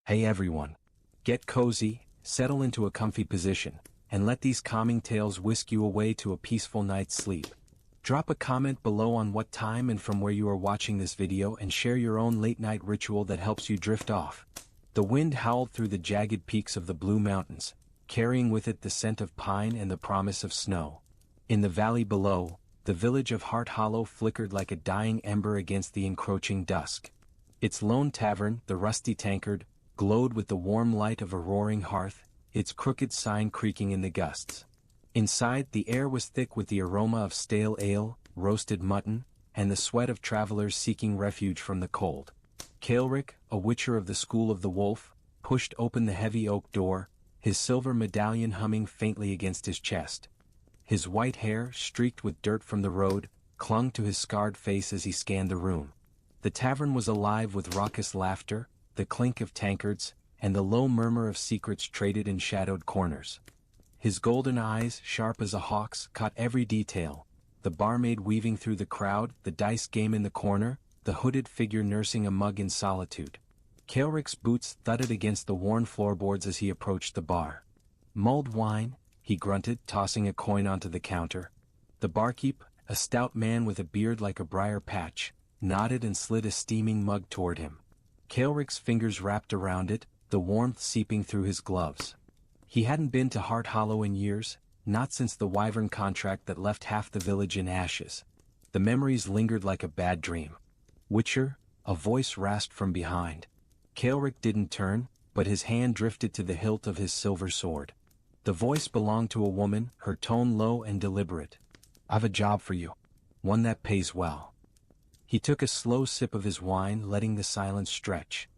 Hey everyone. Get cozy, settle into a comfy position, and let these calming tales whisk you away to a peaceful night's sleep. Drop a comment below on what time and from where you are watching this video and share your own late-night ritual that helps you drift off. The wind howled through the jagged peaks of the Blue Mountains, carrying with it the scent of pine and the promise of snow. In the valley below, the village of Hearthollow flickered like a dying ember against the encroaching dusk. Its lone tavern, the Rusty Tankard, glowed with the warm light of a roaring hearth, its crooked sign creaking in the gusts. Inside, the air was thick with the aroma of stale ale, roasted mutton, and the sweat of travelers seeking refuge from the cold. Kaelric, a witcher of the School of the Wolf, pushed open the heavy oak door, his silver medallion humming faintly against his chest. His white hair, streaked with dirt from the road, clung to his scarred face as he scanned the room. The tavern was alive with raucous laughter, the clink of tankards, and the low murmur of secrets traded in shadowed corners. His golden eyes, sharp as a hawk's, caught every detail: the barmaid weaving through the crowd, the dice game in the corner, the hooded figure nursing a mug in solitude. Kaelric's boots thudded against the worn floorboards as he approached the bar. "Mulled wine," he grunted, tossing a coin onto the counter. The barkeep, a stout man with a beard like a briar patch, nodded and slid a steaming mug toward him. Kaelric's fingers wrapped around it, the warmth seeping through his gloves. He hadn't been to Hearthollow in years, not since the wyvern contract that left half the village in ashes. The memories lingered like a bad dream. "Witcher," a voice rasped from behind. Kaelric didn't turn, but his hand drifted to the hilt of his silver sword. The voice belonged to a woman, her tone low and deliberate. "I've a job for you. One that pays well." He took a slow sip of his wine, letting the silence stretch.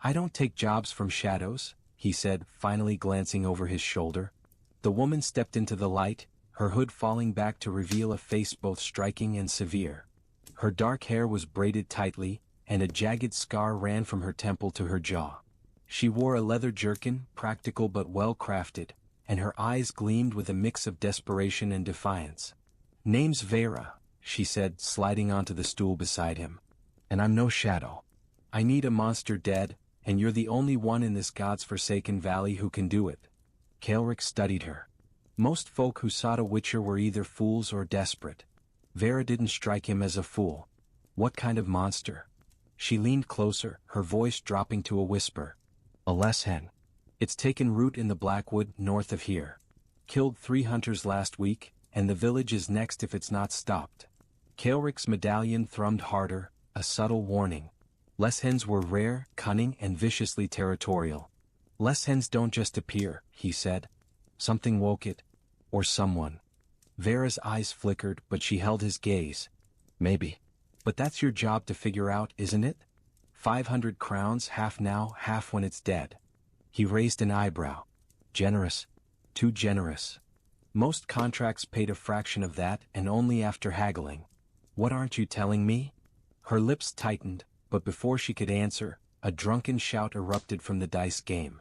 "I don't take jobs from shadows," he said, finally glancing over his shoulder. The woman stepped into the light, her hood falling back to reveal a face both striking and severe. Her dark hair was braided tightly, and a jagged scar ran from her temple to her jaw. She wore a leather jerkin, practical but well-crafted, and her eyes gleamed with a mix of desperation and defiance. "Name's Vera," she said, sliding onto the stool beside him. "And I'm no shadow. I need a monster dead, and you're the only one in this god's-forsaken valley who can do it." Kaelric studied her. Most folk who sought a witcher were either fools or desperate. Vera didn't strike him as a fool. What kind of monster? She leaned closer, her voice dropping to a whisper. "A leshen. It's taken root in the Blackwood, north of here. Killed 3 hunters last week, and the village is next if it's not stopped." Kaelric's medallion thrummed harder, a subtle warning. Leshens were rare, cunning, and viciously territorial. "Leshens don't just appear," he said. "Something woke it. Or someone." Vera's eyes flickered, but she held his gaze. "Maybe. But that's your job to figure out, isn't it? 500 crowns, half now, half when it's dead." He raised an eyebrow. "Generous. Too generous. Most contracts paid a fraction of that, and only after haggling." "What aren't you telling me?" Her lips tightened, but before she could answer, a drunken shout erupted from the dice game.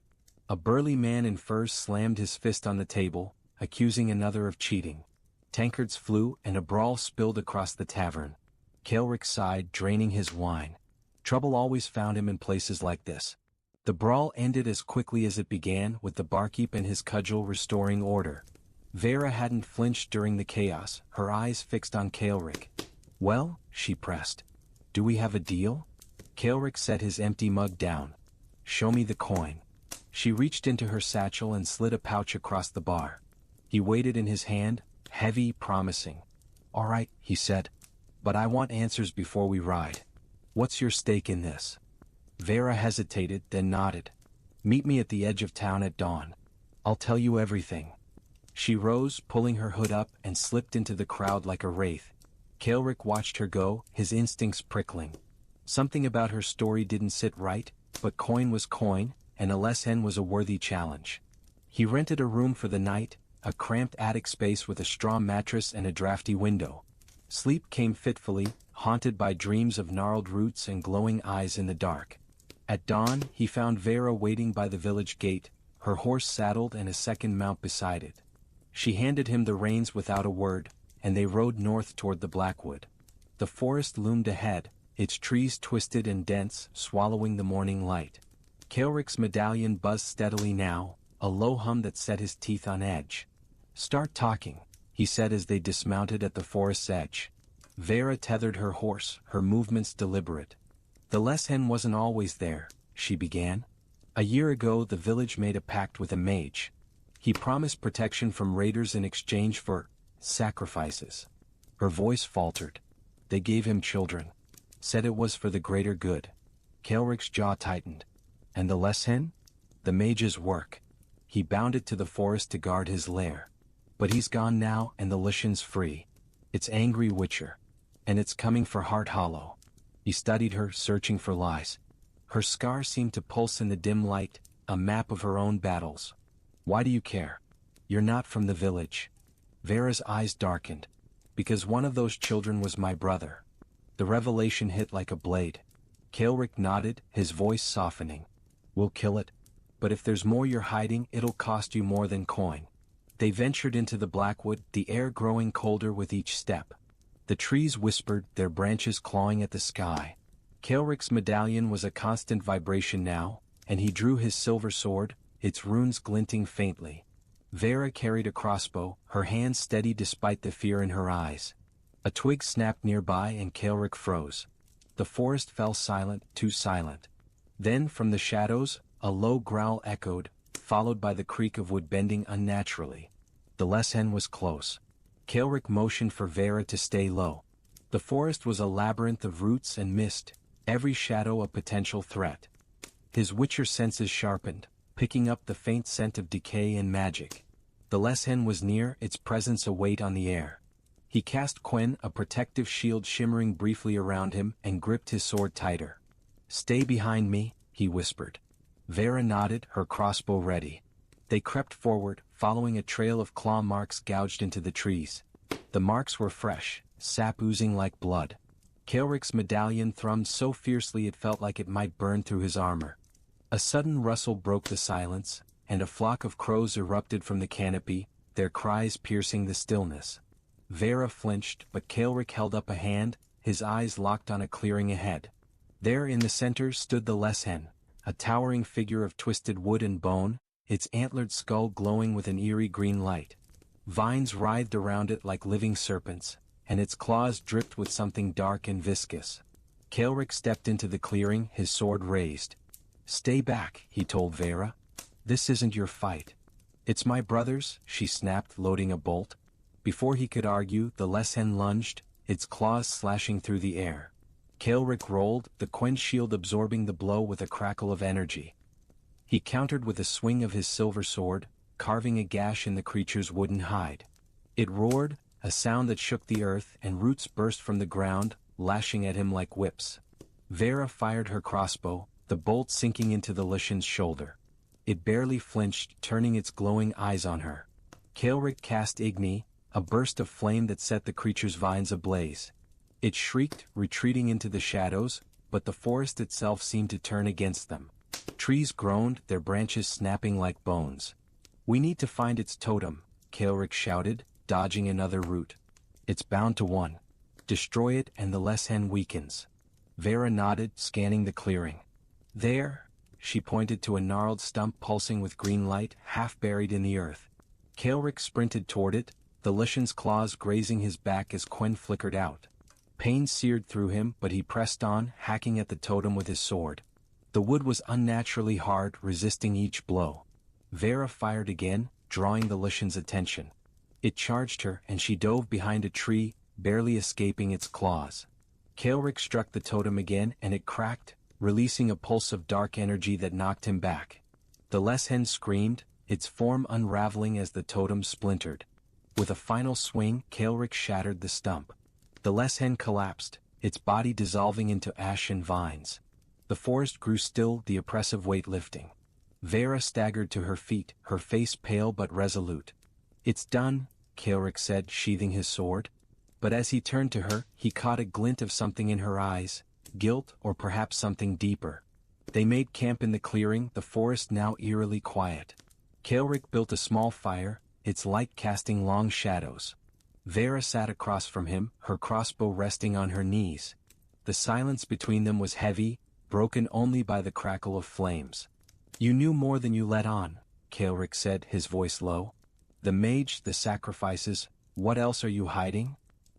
A burly man in furs slammed his fist on the table, accusing another of cheating. Tankards flew, and a brawl spilled across the tavern. Kaelric sighed, draining his wine. Trouble always found him in places like this. The brawl ended as quickly as it began, with the barkeep and his cudgel restoring order. Vera hadn't flinched during the chaos, her eyes fixed on Kaelric. "Well," she pressed. "Do we have a deal?" Kaelric set his empty mug down. "Show me the coin." She reached into her satchel and slid a pouch across the bar. He weighed it in his hand, heavy, promising. "All right," he said. "But I want answers before we ride. What's your stake in this?" Vera hesitated, then nodded. "Meet me at the edge of town at dawn. I'll tell you everything." She rose, pulling her hood up, and slipped into the crowd like a wraith. Kaelric watched her go, his instincts prickling. Something about her story didn't sit right, but coin was coin, and a leshen was a worthy challenge. He rented a room for the night, a cramped attic space with a straw mattress and a drafty window. Sleep came fitfully, haunted by dreams of gnarled roots and glowing eyes in the dark. At dawn, he found Vera waiting by the village gate, her horse saddled and a second mount beside it. She handed him the reins without a word, and they rode north toward the Blackwood. The forest loomed ahead, its trees twisted and dense, swallowing the morning light. Kaelric's medallion buzzed steadily now, a low hum that set his teeth on edge. "Start talking," he said as they dismounted at the forest's edge. Vera tethered her horse, her movements deliberate. "The leshen wasn't always there," she began. "A year ago the village made a pact with a mage. He promised protection from raiders in exchange for sacrifices." Her voice faltered. "They gave him children. Said it was for the greater good." Kaelric's jaw tightened. "And the leshen?" "The mage's work. He bounded to the forest to guard his lair. But he's gone now and the leshen's free. It's angry witcher. And it's coming for Hearthollow." He studied her, searching for lies. Her scar seemed to pulse in the dim light, a map of her own battles. "Why do you care? You're not from the village." Vera's eyes darkened. "Because one of those children was my brother." The revelation hit like a blade. Kaelric nodded, his voice softening. "We'll kill it. But if there's more you're hiding, it'll cost you more than coin." They ventured into the blackwood, the air growing colder with each step. The trees whispered, their branches clawing at the sky. Kaelric's medallion was a constant vibration now, and he drew his silver sword, its runes glinting faintly. Vera carried a crossbow, her hand steady despite the fear in her eyes. A twig snapped nearby and Kaelric froze. The forest fell silent, too silent. Then from the shadows, a low growl echoed, followed by the creak of wood bending unnaturally. The leshen was close. Kaelric motioned for Vera to stay low. The forest was a labyrinth of roots and mist, every shadow a potential threat. His witcher senses sharpened, picking up the faint scent of decay and magic. The leshen was near, its presence a weight on the air. He cast Quen, a protective shield shimmering briefly around him, and gripped his sword tighter. "Stay behind me," he whispered. Vera nodded, her crossbow ready. They crept forward, following a trail of claw marks gouged into the trees. The marks were fresh, sap oozing like blood. Kaelric's medallion thrummed so fiercely it felt like it might burn through his armor. A sudden rustle broke the silence, and a flock of crows erupted from the canopy, their cries piercing the stillness. Vera flinched, but Kaelric held up a hand, his eyes locked on a clearing ahead. There in the center stood the leshen, a towering figure of twisted wood and bone, its antlered skull glowing with an eerie green light. Vines writhed around it like living serpents, and its claws dripped with something dark and viscous. Kaelric stepped into the clearing, his sword raised. "Stay back," he told Vera. "This isn't your fight." "It's my brother's," she snapped, loading a bolt. Before he could argue, the leshen lunged, its claws slashing through the air. Kaelric rolled, the Quen shield absorbing the blow with a crackle of energy. He countered with a swing of his silver sword, carving a gash in the creature's wooden hide. It roared, a sound that shook the earth, and roots burst from the ground, lashing at him like whips. Vera fired her crossbow, the bolt sinking into the leshen's shoulder. It barely flinched, turning its glowing eyes on her. Kaelric cast Igni, a burst of flame that set the creature's vines ablaze. It shrieked, retreating into the shadows, but the forest itself seemed to turn against them. Trees groaned, their branches snapping like bones. "We need to find its totem," Kaelric shouted, dodging another root. "It's bound to one. Destroy it and the leshen weakens." Vera nodded, scanning the clearing. "There," she pointed to a gnarled stump pulsing with green light, half buried in the earth. Kaelric sprinted toward it, the leshen's claws grazing his back as Quen flickered out. Pain seared through him, but he pressed on, hacking at the totem with his sword. The wood was unnaturally hard, resisting each blow. Vera fired again, drawing the leshen's attention. It charged her, and she dove behind a tree, barely escaping its claws. Kaelric struck the totem again, and it cracked, releasing a pulse of dark energy that knocked him back. The leshen screamed, its form unraveling as the totem splintered. With a final swing, Kaelric shattered the stump. The leshen collapsed, its body dissolving into ash and vines. The forest grew still, the oppressive weight lifting. Vera staggered to her feet, her face pale but resolute. "It's done," Kaelric said, sheathing his sword. But as he turned to her, he caught a glint of something in her eyes, guilt or perhaps something deeper. They made camp in the clearing, the forest now eerily quiet. Kaelric built a small fire, its light casting long shadows. Vera sat across from him, her crossbow resting on her knees. The silence between them was heavy, broken only by the crackle of flames. You knew more than you let on, Kaelric said, his voice low. The mage, the sacrifices, what else are you hiding?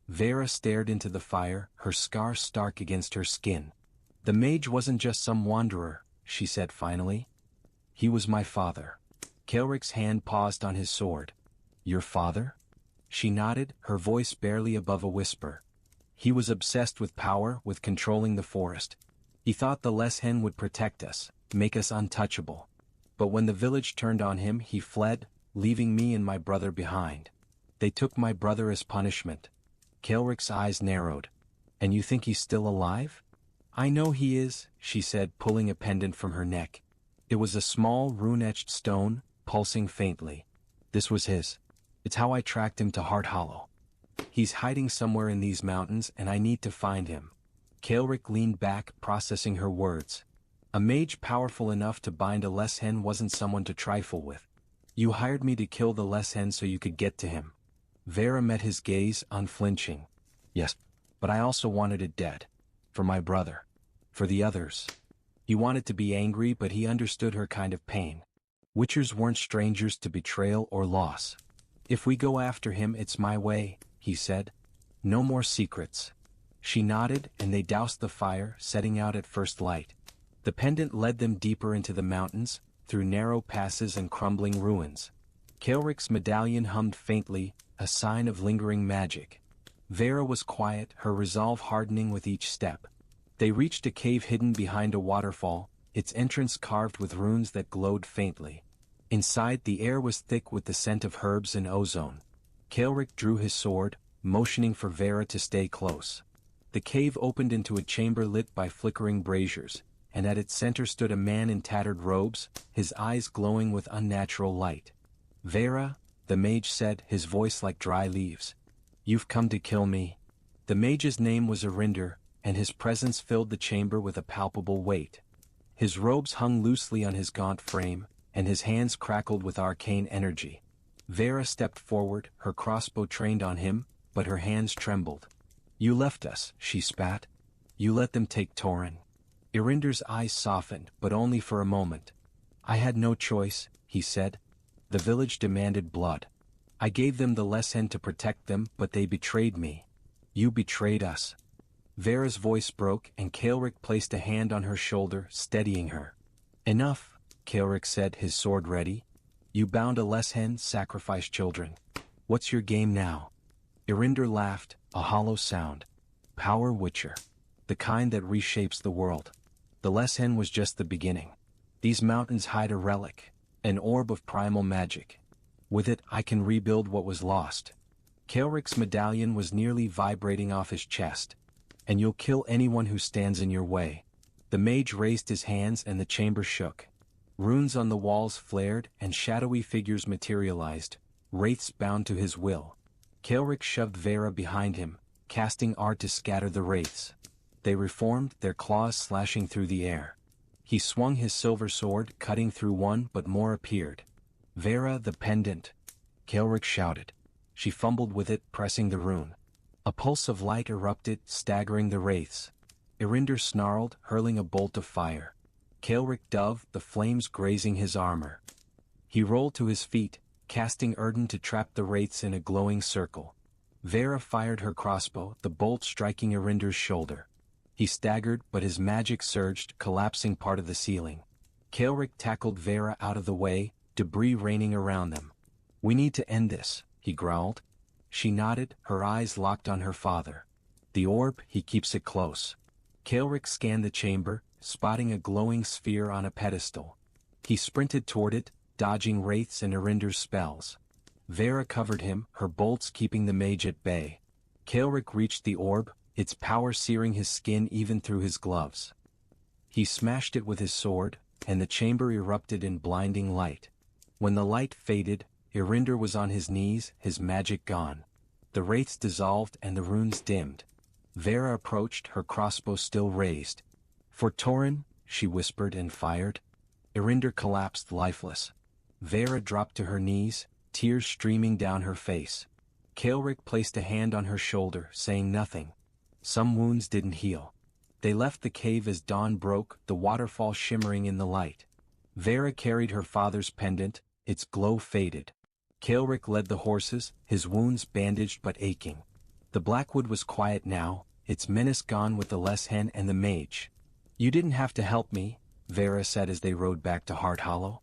Vera stared into the fire, her scar stark against her skin. The mage wasn't just some wanderer, she said finally. He was my father. Kaelric's hand paused on his sword. Your father? She nodded, her voice barely above a whisper. He was obsessed with power, with controlling the forest. He thought the leshen would protect us, make us untouchable. But when the village turned on him, he fled, leaving me and my brother behind. They took my brother as punishment. Kaelric's eyes narrowed. And you think he's still alive? I know he is, she said, pulling a pendant from her neck. It was a small, rune-etched stone, pulsing faintly. This was his. It's how I tracked him to Hearthollow. He's hiding somewhere in these mountains, and I need to find him. Kaelric leaned back, processing her words. A mage powerful enough to bind a leshen wasn't someone to trifle with. You hired me to kill the leshen so you could get to him. Vera met his gaze, unflinching. Yes, but I also wanted it dead. For my brother. For the others. He wanted to be angry, but he understood her kind of pain. Witchers weren't strangers to betrayal or loss. If we go after him, it's my way, he said. No more secrets. She nodded, and they doused the fire, setting out at first light. The pendant led them deeper into the mountains, through narrow passes and crumbling ruins. Kaelric's medallion hummed faintly, a sign of lingering magic. Vera was quiet, her resolve hardening with each step. They reached a cave hidden behind a waterfall, its entrance carved with runes that glowed faintly. Inside, the air was thick with the scent of herbs and ozone. Kaelric drew his sword, motioning for Vera to stay close. The cave opened into a chamber lit by flickering braziers, and at its center stood a man in tattered robes, his eyes glowing with unnatural light. Vera, the mage said, his voice like dry leaves. You've come to kill me. The mage's name was Arinder, and his presence filled the chamber with a palpable weight. His robes hung loosely on his gaunt frame, and his hands crackled with arcane energy. Vera stepped forward, her crossbow trained on him, but her hands trembled. You left us, she spat. You let them take Tauren. Irinder's eyes softened, but only for a moment. I had no choice, he said. The village demanded blood. I gave them the leshen to protect them, but they betrayed me. You betrayed us. Vera's voice broke, and Kaelric placed a hand on her shoulder, steadying her. Enough, Kaelric said, his sword ready. You bound a leshen, sacrificed children. What's your game now? Irinder laughed, a hollow sound. Power Witcher. The kind that reshapes the world. The leshen was just the beginning. These mountains hide a relic, an orb of primal magic. With it, I can rebuild what was lost. Kaelric's medallion was nearly vibrating off his chest. And you'll kill anyone who stands in your way. The mage raised his hands and the chamber shook. Runes on the walls flared and shadowy figures materialized, wraiths bound to his will. Kaelric shoved Vera behind him, casting art to scatter the wraiths. They reformed, their claws slashing through the air. He swung his silver sword, cutting through one, but more appeared. Vera, the pendant. Kaelric shouted. She fumbled with it, pressing the rune. A pulse of light erupted, staggering the wraiths. Irinder snarled, hurling a bolt of fire. Kaelric dove, the flames grazing his armor. He rolled to his feet, casting Erden to trap the wraiths in a glowing circle. Vera fired her crossbow, the bolt striking Irinder's shoulder. He staggered, but his magic surged, collapsing part of the ceiling. Kaelric tackled Vera out of the way, debris raining around them. We need to end this, he growled. She nodded, her eyes locked on her father. The orb, he keeps it close. Kaelric scanned the chamber, spotting a glowing sphere on a pedestal. He sprinted toward it, dodging wraiths and Irinder's spells. Vera covered him, her bolts keeping the mage at bay. Kaelric reached the orb, its power searing his skin even through his gloves. He smashed it with his sword, and the chamber erupted in blinding light. When the light faded, Irinder was on his knees, his magic gone. The wraiths dissolved and the runes dimmed. Vera approached, her crossbow still raised. For Tauren, she whispered and fired. Irinder collapsed lifeless. Vera dropped to her knees, tears streaming down her face. Kaelric placed a hand on her shoulder, saying nothing. Some wounds didn't heal. They left the cave as dawn broke, the waterfall shimmering in the light. Vera carried her father's pendant, its glow faded. Kaelric led the horses, his wounds bandaged but aching. The Blackwood was quiet now, its menace gone with the leshen and the mage. "You didn't have to help me," Vera said as they rode back to Hearthollow.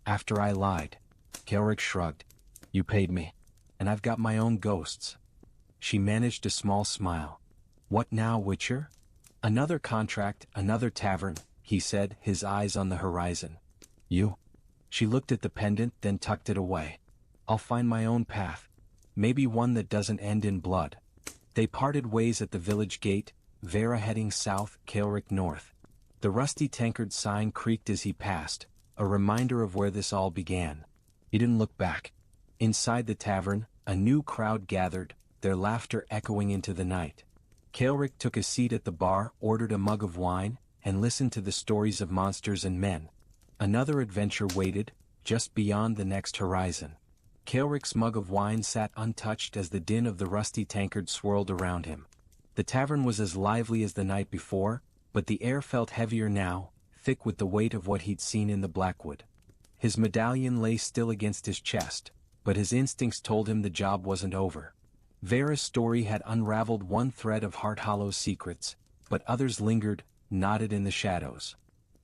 "After I lied." Kaelric shrugged. "You paid me. And I've got my own ghosts." She managed a small smile. "What now, Witcher?" "Another contract, another tavern," he said, his eyes on the horizon. "You?" She looked at the pendant, then tucked it away. "I'll find my own path. Maybe one that doesn't end in blood." They parted ways at the village gate, Vera heading south, Kaelric north. The Rusty Tankard sign creaked as he passed, a reminder of where this all began. He didn't look back. Inside the tavern, a new crowd gathered, their laughter echoing into the night. Kaelric took a seat at the bar, ordered a mug of wine, and listened to the stories of monsters and men. Another adventure waited, just beyond the next horizon. Kaelric's mug of wine sat untouched as the din of the Rusty Tankard swirled around him. The tavern was as lively as the night before, but the air felt heavier now, thick with the weight of what he'd seen in the Blackwood. His medallion lay still against his chest, but his instincts told him the job wasn't over. Vera's story had unraveled one thread of Hearthollow's secrets, but others lingered, knotted in the shadows.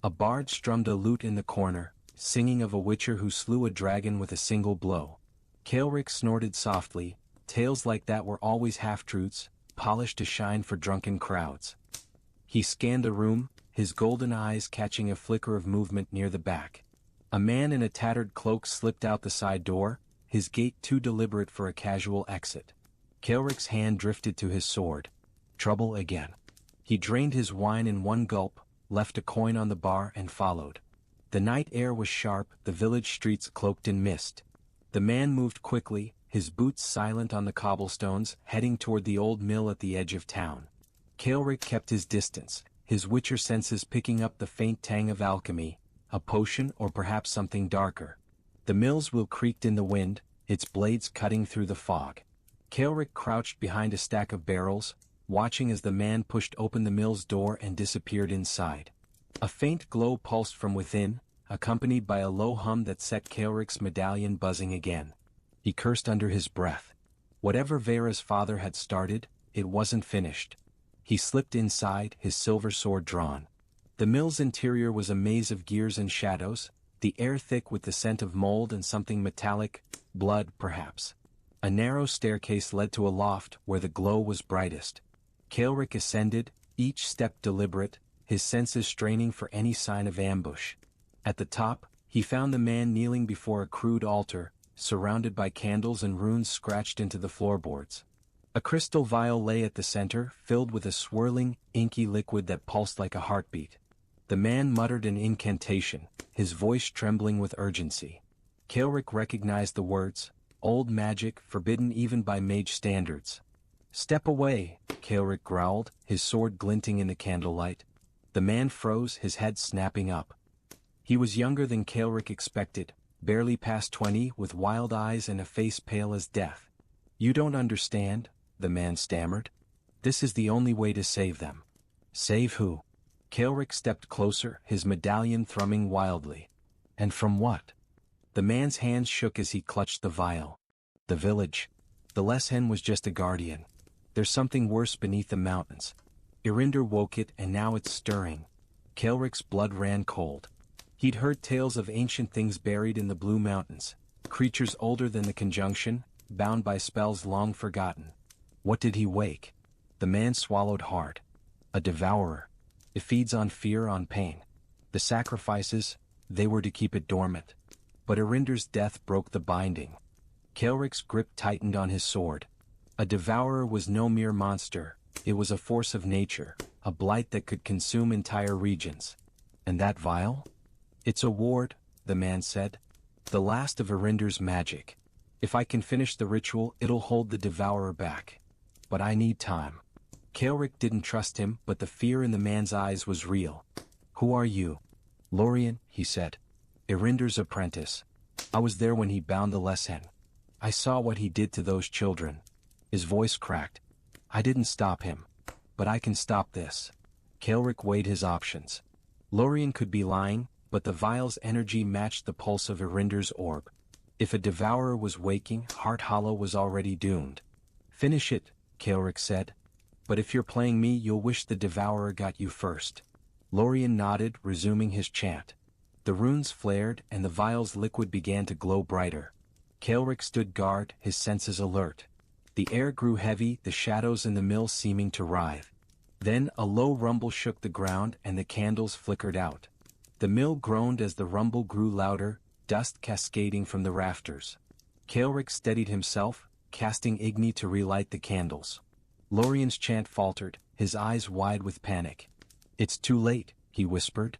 A bard strummed a lute in the corner, singing of a witcher who slew a dragon with a single blow. Kaelric snorted softly. Tales like that were always half-truths, polished to shine for drunken crowds. He scanned the room, his golden eyes catching a flicker of movement near the back. A man in a tattered cloak slipped out the side door, his gait too deliberate for a casual exit. Kaelric's hand drifted to his sword. Trouble again. He drained his wine in one gulp, left a coin on the bar and followed. The night air was sharp, the village streets cloaked in mist. The man moved quickly, his boots silent on the cobblestones, heading toward the old mill at the edge of town. Kaelric kept his distance, his witcher senses picking up the faint tang of alchemy, a potion or perhaps something darker. The mill's wheel creaked in the wind, its blades cutting through the fog. Kaelric crouched behind a stack of barrels, watching as the man pushed open the mill's door and disappeared inside. A faint glow pulsed from within, accompanied by a low hum that set Kaelric's medallion buzzing again. He cursed under his breath. Whatever Vera's father had started, it wasn't finished. He slipped inside, his silver sword drawn. The mill's interior was a maze of gears and shadows, the air thick with the scent of mold and something metallic, blood perhaps. A narrow staircase led to a loft where the glow was brightest. Kaelric ascended, each step deliberate, his senses straining for any sign of ambush. At the top, he found the man kneeling before a crude altar, surrounded by candles and runes scratched into the floorboards. A crystal vial lay at the center, filled with a swirling, inky liquid that pulsed like a heartbeat. The man muttered an incantation, his voice trembling with urgency. Kaelric recognized the words, old magic forbidden even by mage standards. "Step away," Kaelric growled, his sword glinting in the candlelight. The man froze, his head snapping up. He was younger than Kaelric expected, barely past 20, with wild eyes and a face pale as death. "You don't understand," the man stammered. "This is the only way to save them." "Save who?" Kaelric stepped closer, his medallion thrumming wildly. "And from what?" The man's hands shook as he clutched the vial. "The village. The leshen was just a guardian. There's something worse beneath the mountains. Irinder woke it and now it's stirring." Kaelric's blood ran cold. He'd heard tales of ancient things buried in the Blue Mountains, creatures older than the Conjunction, bound by spells long forgotten. What did he wake? The man swallowed hard. A devourer. It feeds on fear, on pain. The sacrifices, they were to keep it dormant. But Irinder's death broke the binding. Kaelric's grip tightened on his sword. A devourer was no mere monster, it was a force of nature, a blight that could consume entire regions. And that vial? "It's a ward," the man said. "The last of Irinder's magic. If I can finish the ritual, it'll hold the devourer back. But I need time." Kaelric didn't trust him, but the fear in the man's eyes was real. "Who are you?" "Lorien," he said. "Irinder's apprentice. I was there when he bound the leshen. I saw what he did to those children." His voice cracked. "I didn't stop him. But I can stop this." Kaelric weighed his options. Lorien could be lying, but the vial's energy matched the pulse of Irinder's orb. If a devourer was waking, Hearthollow was already doomed. "Finish it," Kaelric said. "But if you're playing me, you'll wish the devourer got you first." Lorien nodded, resuming his chant. The runes flared, and the vial's liquid began to glow brighter. Kaelric stood guard, his senses alert. The air grew heavy, the shadows in the mill seeming to writhe. Then a low rumble shook the ground, and the candles flickered out. The mill groaned as the rumble grew louder, dust cascading from the rafters. Kaelric steadied himself, casting Igni to relight the candles. Lorien's chant faltered, his eyes wide with panic. "It's too late," he whispered.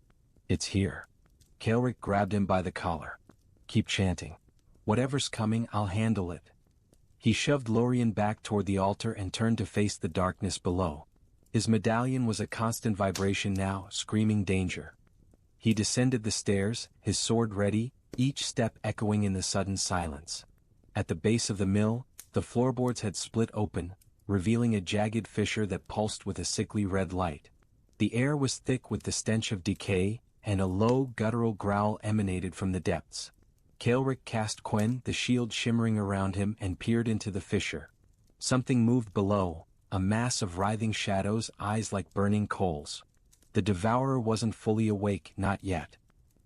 "It's here." Kaelric grabbed him by the collar. "Keep chanting. Whatever's coming, I'll handle it." He shoved Lorien back toward the altar and turned to face the darkness below. His medallion was a constant vibration now, screaming danger. He descended the stairs, his sword ready, each step echoing in the sudden silence. At the base of the mill, the floorboards had split open, revealing a jagged fissure that pulsed with a sickly red light. The air was thick with the stench of decay, and a low guttural growl emanated from the depths. Kaelric cast Quen, the shield shimmering around him, and peered into the fissure. Something moved below, a mass of writhing shadows, eyes like burning coals. The devourer wasn't fully awake, not yet.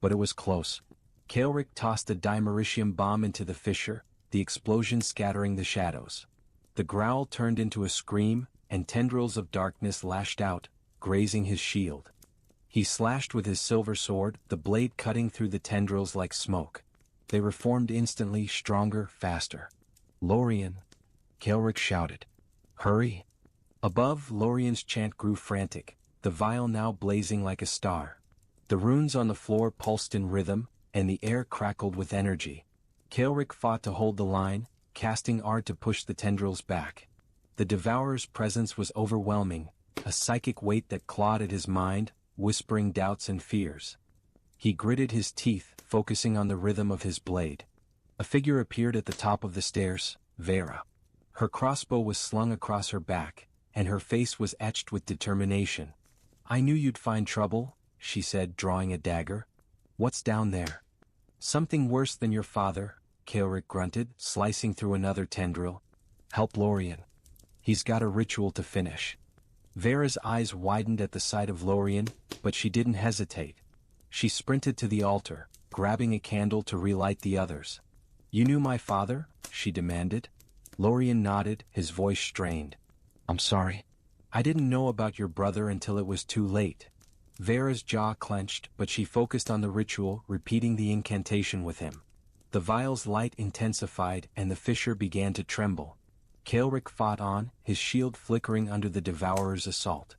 But it was close. Kaelric tossed a dimeritium bomb into the fissure, the explosion scattering the shadows. The growl turned into a scream, and tendrils of darkness lashed out, grazing his shield. He slashed with his silver sword, the blade cutting through the tendrils like smoke. They reformed instantly, stronger, faster. "Lorien!" Kaelric shouted. "Hurry!" Above, Lorien's chant grew frantic, the vial now blazing like a star. The runes on the floor pulsed in rhythm, and the air crackled with energy. Kaelric fought to hold the line, casting art to push the tendrils back. The devourer's presence was overwhelming, a psychic weight that clawed at his mind, whispering doubts and fears. He gritted his teeth, focusing on the rhythm of his blade. A figure appeared at the top of the stairs, Vera. Her crossbow was slung across her back, and her face was etched with determination. "I knew you'd find trouble," she said, drawing a dagger. "What's down there?" "Something worse than your father," Kaelric grunted, slicing through another tendril. "Help Lorien. He's got a ritual to finish." Vera's eyes widened at the sight of Lorien, but she didn't hesitate. She sprinted to the altar, grabbing a candle to relight the others. "You knew my father?" she demanded. Lorien nodded, his voice strained. "I'm sorry. I didn't know about your brother until it was too late." Vera's jaw clenched, but she focused on the ritual, repeating the incantation with him. The vial's light intensified, and the fissure began to tremble. Kaelric fought on, his shield flickering under the devourer's assault.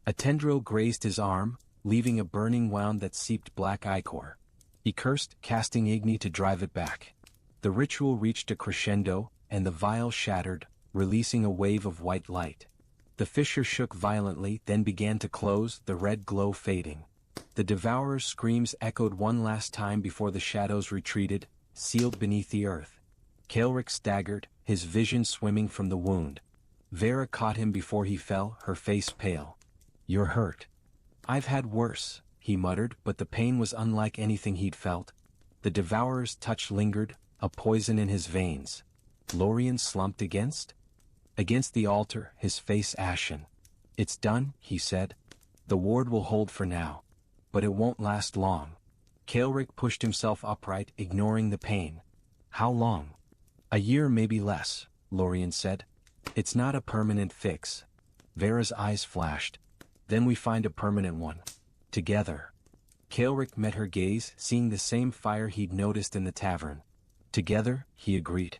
A tendril grazed his arm, leaving a burning wound that seeped black ichor. He cursed, casting Igni to drive it back. The ritual reached a crescendo, and the vial shattered, releasing a wave of white light. The fissure shook violently, then began to close, the red glow fading. The devourer's screams echoed one last time before the shadows retreated, sealed beneath the earth. Kaelric staggered, his vision swimming from the wound. Vera caught him before he fell, her face pale. "You're hurt." "I've had worse," he muttered, but the pain was unlike anything he'd felt. The devourer's touch lingered, a poison in his veins. Lorien slumped against the altar, his face ashen. "It's done," he said. "The ward will hold for now. But it won't last long." Kaelric pushed himself upright, ignoring the pain. "How long?" "A year, maybe less," Lorien said. "It's not a permanent fix." Vera's eyes flashed. "Then we find a permanent one. Together." Kaelric met her gaze, seeing the same fire he'd noticed in the tavern. "Together," he agreed.